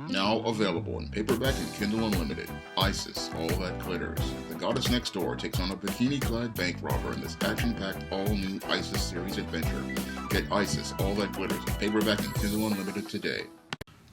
Now available in paperback and Kindle Unlimited. Isis, All That Glitters. The goddess next door takes on a bikini-clad bank robber in this action-packed, all-new Isis series adventure. Get Isis, All That Glitters in paperback and Kindle Unlimited today.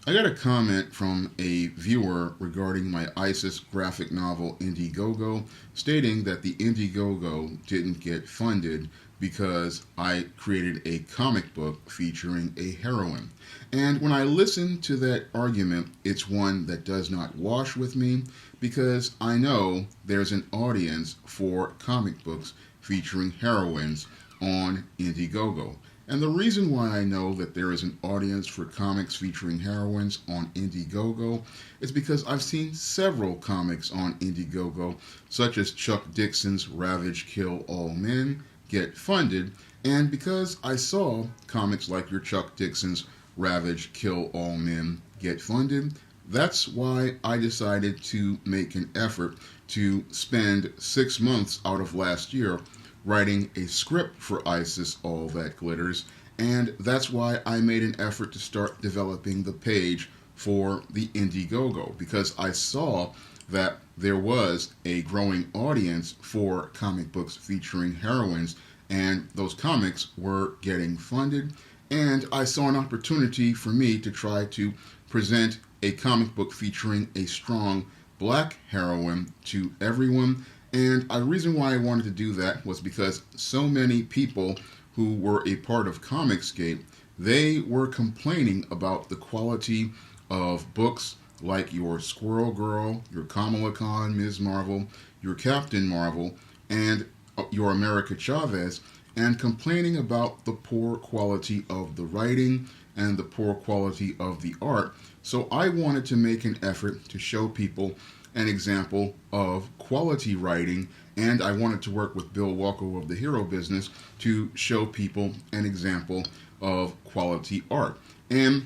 I got a comment from a viewer regarding my Isis graphic novel Indiegogo, stating that the Indiegogo didn't get funded because I created a comic book featuring a heroine. And when I listen to that argument, it's one that does not wash with me, because I know there's an audience for comic books featuring heroines on Indiegogo. And the reason why I know that there is an audience for comics featuring heroines on Indiegogo is because I've seen several comics on Indiegogo, such as Chuck Dixon's Ravage Kill All Men, get funded, and because I saw comics like your Chuck Dixon's Ravage Kill All Men get funded, that's why I decided to make an effort to spend 6 months out of last year writing a script for Isis All That Glitters, and that's why I made an effort to start developing the page for the Indiegogo, because I saw that there was a growing audience for comic books featuring heroines, and those comics were getting funded, and I saw an opportunity for me to try to present a comic book featuring a strong black heroine to everyone. And the reason why I wanted to do that was because so many people who were a part of Comicsgate, they were complaining about the quality of books like your Squirrel Girl, your Kamala Khan, Ms. Marvel, your Captain Marvel, and your America Chavez, and complaining about the poor quality of the writing and the poor quality of the art. So I wanted to make an effort to show people an example of quality writing, and I wanted to work with Bill Walko of the Hero Business to show people an example of quality art. And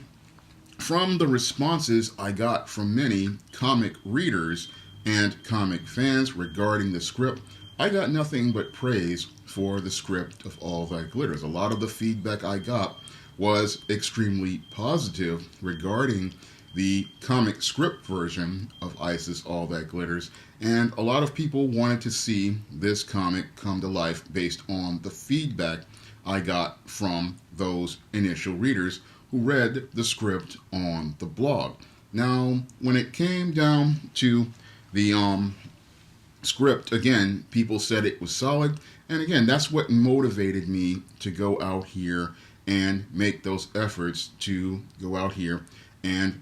from the responses I got from many comic readers and comic fans regarding the script, I got nothing but praise for the script of All That Glitters. A lot of the feedback I got was extremely positive regarding the comic script version of Isis All That Glitters, and a lot of people wanted to see this comic come to life based on the feedback I got from those initial readers who read the script on the blog. Now, when it came down to the script, again, people said it was solid, and again, that's what motivated me to go out here and make those efforts to go out here and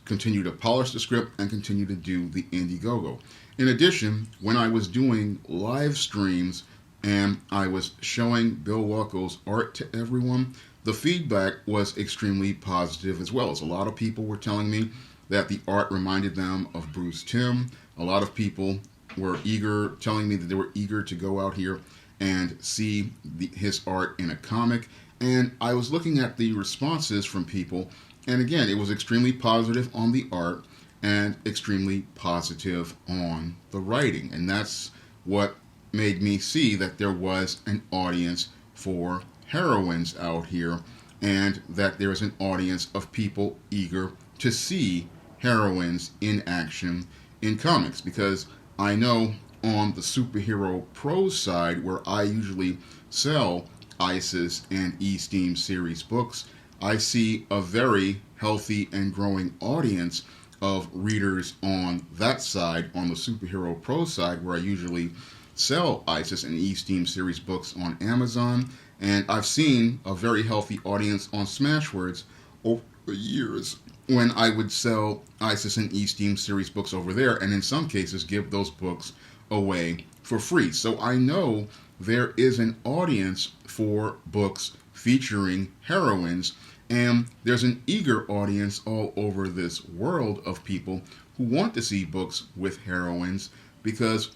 continue to polish the script and continue to do the Indiegogo. In addition, when I was doing live streams and I was showing Bill Walko's art to everyone, the feedback was extremely positive as well. As a lot of people were telling me that the art reminded them of Bruce Timm. A lot of people were telling me that they were eager to go out here and see his art in a comic. And I was looking at the responses from people, and again, it was extremely positive on the art and extremely positive on the writing. And that's what made me see that there was an audience for heroines out here, and that there is an audience of people eager to see heroines in action in comics. Because I know on the superhero prose side, where I usually sell Isis and E-Steam series books, I see a very healthy and growing audience of readers on that side, on the superhero prose side, where I usually sell Isis and E-Steam series books on Amazon. And I've seen a very healthy audience on Smashwords over the years when I would sell Isis and E-Steam series books over there, and in some cases give those books away for free. So I know there is an audience for books featuring heroines, and there's an eager audience all over this world of people who want to see books with heroines, because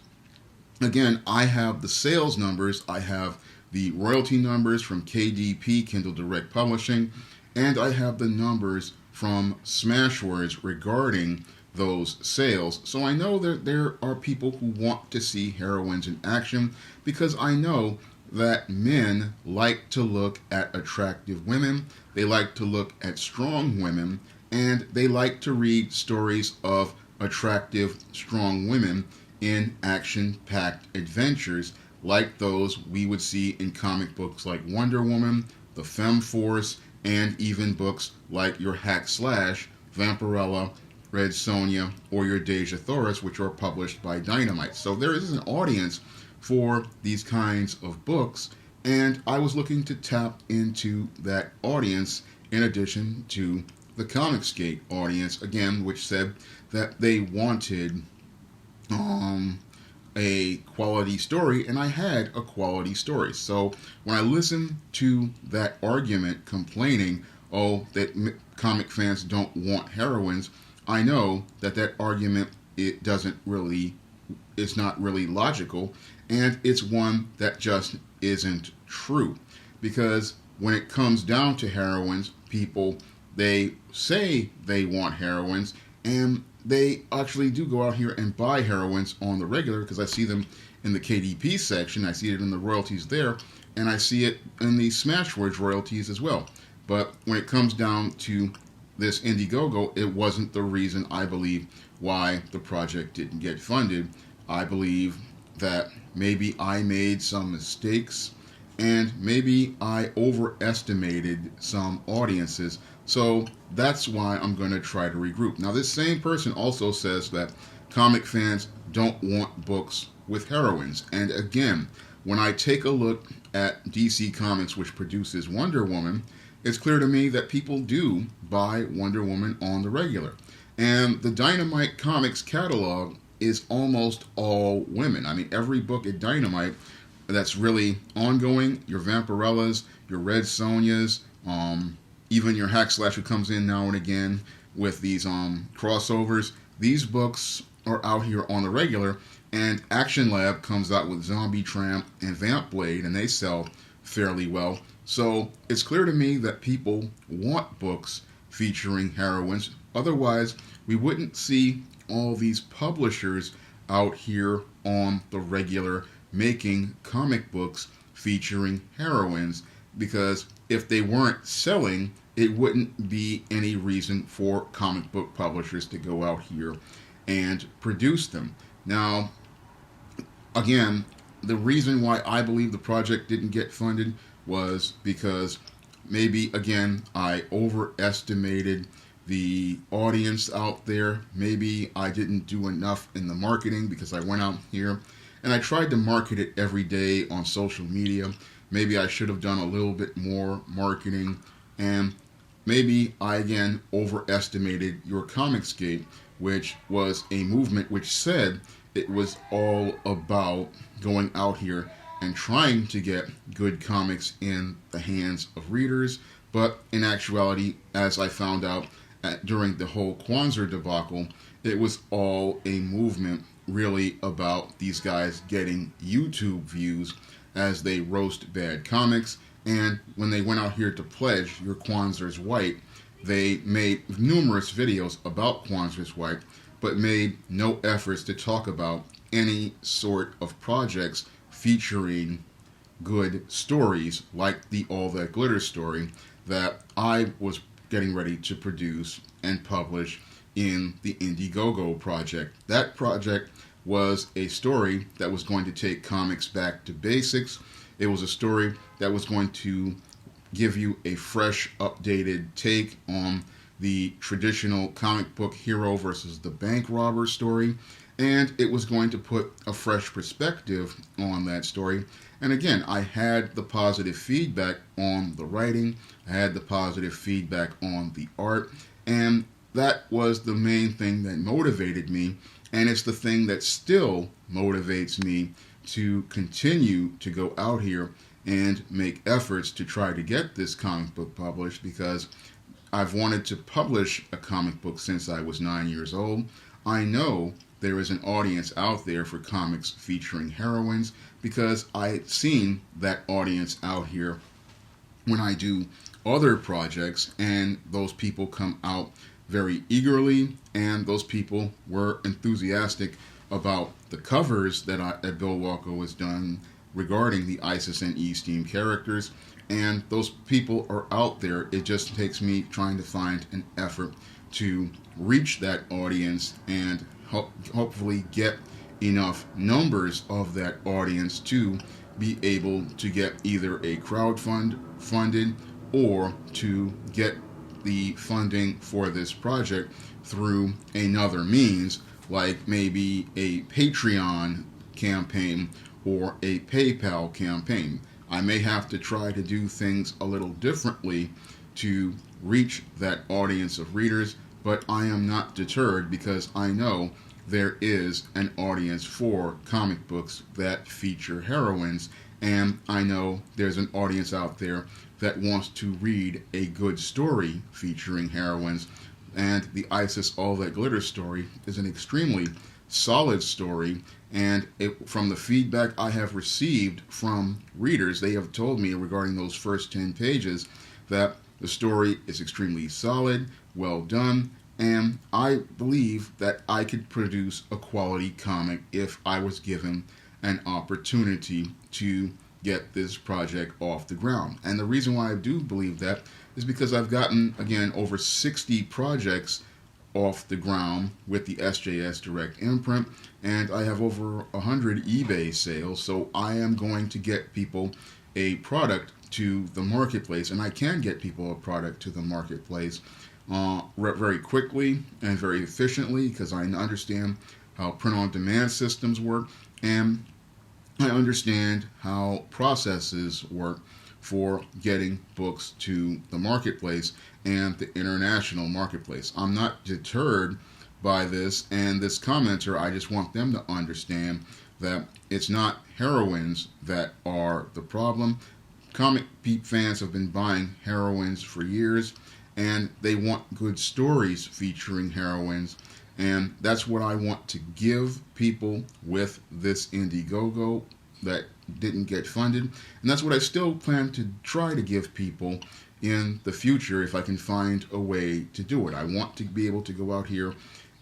again, I have the sales numbers, I have the royalty numbers from KDP, Kindle Direct Publishing, and I have the numbers from Smashwords regarding those sales. So I know that there are people who want to see heroines in action, because I know that men like to look at attractive women, they like to look at strong women, and they like to read stories of attractive, strong women in action-packed adventures like those we would see in comic books like Wonder Woman, the Femme Force, and even books like your Hack Slash, Vampirella, Red Sonja, or your Deja Thoris, which are published by Dynamite. So there is an audience for these kinds of books, and I was looking to tap into that audience in addition to the Comicsgate audience, again, which said that they wanted a quality story, and I had a quality story. So when I listened to that argument complaining, oh, that comic fans don't want heroines, I know that that argument, it's not really logical, and it's one that just isn't true. Because when it comes down to heroines, people, they say they want heroines, and they actually do go out here and buy heroines on the regular, because I see them in the KDP section, I see it in the royalties there, and I see it in the Smashwords royalties as well. But when it comes down to this Indiegogo, it wasn't the reason, I believe, why the project didn't get funded. I believe that maybe I made some mistakes, and maybe I overestimated some audiences. So that's why I'm going to try to regroup. Now, this same person also says that comic fans don't want books with heroines. And again, when I take a look at DC Comics, which produces Wonder Woman, it's clear to me that people do buy Wonder Woman on the regular. And the Dynamite Comics catalog is almost all women. I mean, every book at Dynamite that's really ongoing, your Vampirellas, your Red Sonjas, even your Hack Slash who comes in now and again with these crossovers, these books are out here on the regular, and Action Lab comes out with Zombie Tramp and Vamp Blade, and they sell fairly well. So it's clear to me that people want books featuring heroines. Otherwise, we wouldn't see all these publishers out here on the regular making comic books featuring heroines, because if they weren't selling, it wouldn't be any reason for comic book publishers to go out here and produce them. Now, again, the reason why I believe the project didn't get funded was because maybe, again, I overestimated the audience out there. Maybe I didn't do enough in the marketing, because I went out here and I tried to market it every day on social media. Maybe I should have done a little bit more marketing, and maybe I again overestimated your Comicsgate, which was a movement which said it was all about going out here and trying to get good comics in the hands of readers. But in actuality, as I found out during the whole Kwanzaa debacle, it was all a movement really about these guys getting YouTube views as they roast bad comics. And when they went out here to pledge Your Kwanzaa's White, they made numerous videos about Kwanzaa's White, but made no efforts to talk about any sort of projects featuring good stories like the All That Glitter story that I was getting ready to produce and publish in the Indiegogo project. That project was a story that was going to take comics back to basics. It was a story that was going to give you a fresh, updated take on the traditional comic book hero versus the bank robber story, and it was going to put a fresh perspective on that story. And again, I had the positive feedback on the writing, I had the positive feedback on the art, and that was the main thing that motivated me, and it's the thing that still motivates me to continue to go out here and make efforts to try to get this comic book published, because I've wanted to publish a comic book since I was 9 years old. I know there is an audience out there for comics featuring heroines, because I've seen that audience out here when I do other projects, and those people come out very eagerly, and those people were enthusiastic about the covers that Bill Walker has done regarding the Isis and E-Steam characters, and those people are out there. It just takes me trying to find an effort to reach that audience and hopefully get enough numbers of that audience to be able to get either a funded or to get the funding for this project through another means, like maybe a Patreon campaign or a PayPal campaign. I may have to try to do things a little differently to reach that audience of readers, but I am not deterred because I know there is an audience for comic books that feature heroines, and I know there's an audience out there that wants to read a good story featuring heroines, and the Isis All That Glitters story is an extremely solid story, and from the feedback I have received from readers, they have told me regarding those first 10 pages that the story is extremely solid, well done, and I believe that I could produce a quality comic if I was given an opportunity to get this project off the ground. And the reason why I do believe that is because I've gotten, again, over 60 projects off the ground with the SJS Direct imprint, and I have over 100 eBay sales, so I am going to get people a product to the marketplace, and I can get people a product to the marketplace very quickly and very efficiently because I understand how print-on-demand systems work, and I understand how processes work for getting books to the marketplace and the international marketplace. I'm not deterred by this, and this commenter, I just want them to understand that it's not heroines that are the problem. Comic Pete fans have been buying heroines for years, and they want good stories featuring heroines, and that's what I want to give people with this Indiegogo that didn't get funded, and that's what I still plan to try to give people in the future if I can find a way to do it. I want to be able to go out here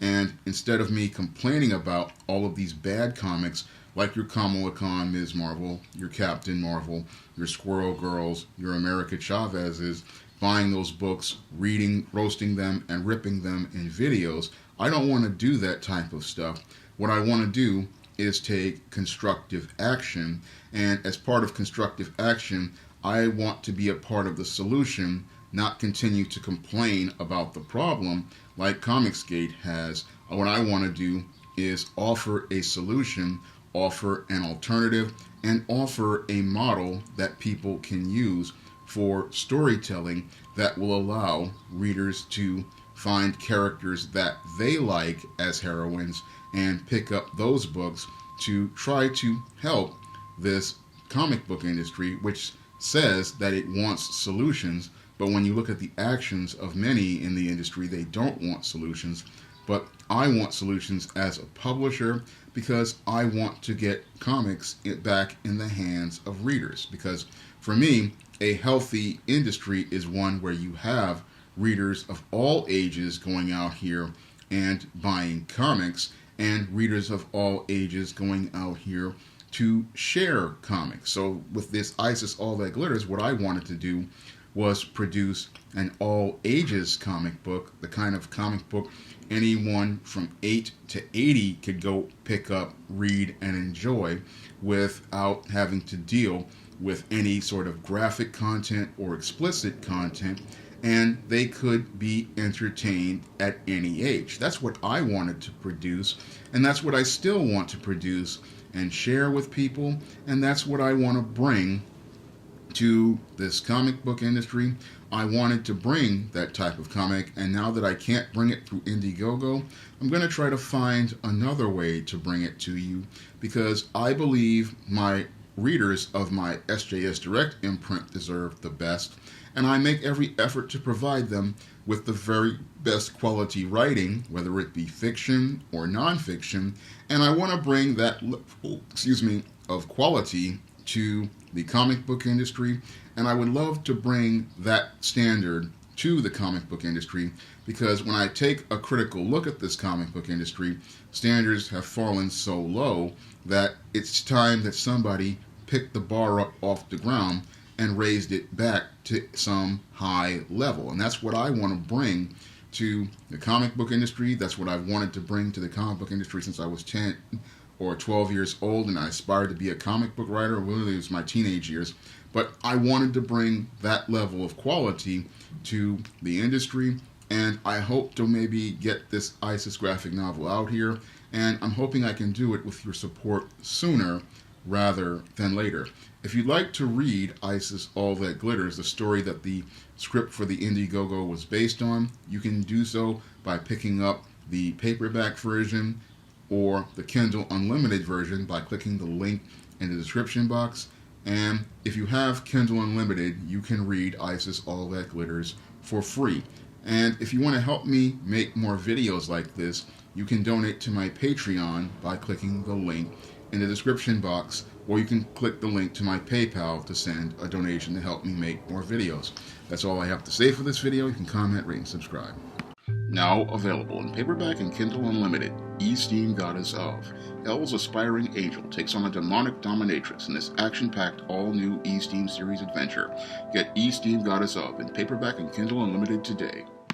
and instead of me complaining about all of these bad comics like your Kamala Khan, Ms. Marvel, your Captain Marvel, your Squirrel Girls, your America Chavez's, buying those books, reading, roasting them, and ripping them in videos, I don't want to do that type of stuff. What I want to do is take constructive action, and as part of constructive action, I want to be a part of the solution, not continue to complain about the problem like Comicsgate has. What I want to do is offer a solution, offer an alternative, and offer a model that people can use for storytelling that will allow readers to find characters that they like as heroines and pick up those books to try to help this comic book industry, which says that it wants solutions, but when you look at the actions of many in the industry, they don't want solutions. But I want solutions as a publisher because I want to get comics back in the hands of readers. Because for me, a healthy industry is one where you have readers of all ages going out here and buying comics, and readers of all ages going out here to share comics. So with this Isis All That Glitters, what I wanted to do was produce an all ages comic book, the kind of comic book anyone from 8 to 80 could go pick up, read, and enjoy without having to deal with any sort of graphic content or explicit content, and they could be entertained at any age. That's what I wanted to produce, and that's what I still want to produce and share with people, and that's what I want to bring to this comic book industry. I wanted to bring that type of comic, and now that I can't bring it through Indiegogo, I'm going to try to find another way to bring it to you, because I believe my readers of my SJS Direct imprint deserve the best, and I make every effort to provide them with the very best quality writing, whether it be fiction or nonfiction, and I want to bring that level, of quality to the comic book industry, and I would love to bring that standard to the comic book industry, because when I take a critical look at this comic book industry, standards have fallen so low that it's time that somebody picked the bar up off the ground and raised it back to some high level. And that's what I want to bring to the comic book industry. That's what I wanted to bring to the comic book industry since I was 10 or 12 years old, and I aspired to be a comic book writer. Really, it was my teenage years. But I wanted to bring that level of quality to the industry, and I hope to maybe get this ISIS graphic novel out here, and I'm hoping I can do it with your support sooner rather than later. If you'd like to read ISIS All That Glitters, the story that the script for the Indiegogo was based on, you can do so by picking up the paperback version or the Kindle Unlimited version by clicking the link in the description box. And if you have Kindle Unlimited, you can read ISIS All That Glitters for free. And if you want to help me make more videos like this, you can donate to my Patreon by clicking the link in the description box, or you can click the link to my PayPal to send a donation to help me make more videos. That's all I have to say for this video. You can comment, rate, and subscribe. Now available in paperback and Kindle Unlimited, Esteemed Goddess of. Hell's aspiring angel takes on a demonic dominatrix in this action-packed all-new Esteemed series adventure. Get Esteemed Goddess of in paperback and Kindle Unlimited today.